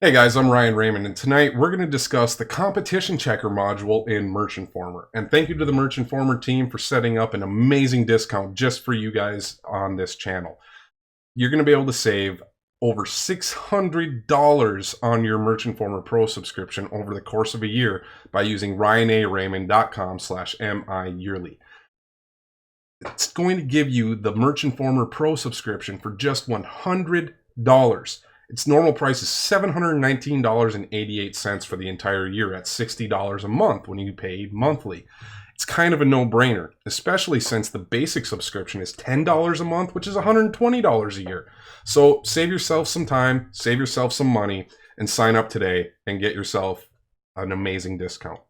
Hey guys, I'm Ryan Raymond, and tonight we're going to discuss the competition checker module in Merch Informer. And thank you to the Merch Informer team for setting up an amazing discount just for you guys on this channel. You're going to be able to save over $600 on your Merch Informer Pro subscription over the course of a year by using ryanaraymond.com/mi yearly. It's going to give you the Merch Informer Pro subscription for just $100. Its normal price is $719.88 for the entire year at $60 a month when you pay monthly. It's kind of a no-brainer, especially since the basic subscription is $10 a month, which is $120 a year. So save yourself some time, save yourself some money, and sign up today and get yourself an amazing discount.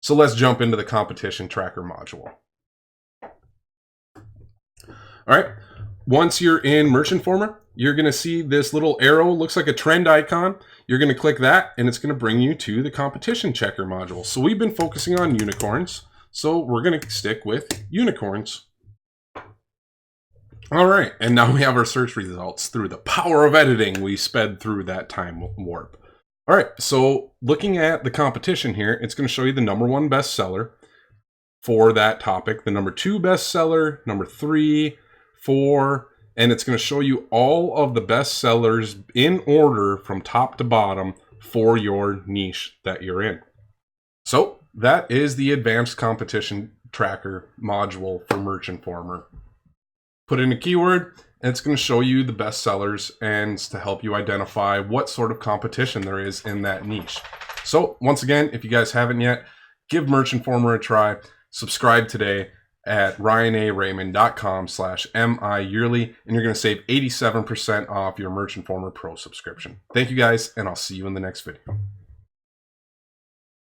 So let's jump into the competition tracker module. All right, once you're in Merch Informer, you're going to see this little arrow, looks like a trend icon. You're going to click that and it's going to bring you to the competition checker module. So we've been focusing on unicorns, so we're going to stick with unicorns. All right, and now we have our search results. Through the power of editing, we sped through that time warp. All right, so looking at the competition here, it's going to show you the #1 bestseller for that topic, the #2 bestseller, #3, 4, and it's going to show you all of the best sellers in order from top to bottom for your niche that you're in. So that is the advanced competition tracker module for Merch Informer. Put in a keyword and it's going to show you the best sellers and to help you identify what sort of competition there is in that niche. So once again, if you guys haven't yet, give Merch Informer a try. Subscribe today at ryanaraymond.com/mi yearly, and you're going to save 87% off your Merch Informer Pro subscription. Thank you guys, and I'll see you in the next video.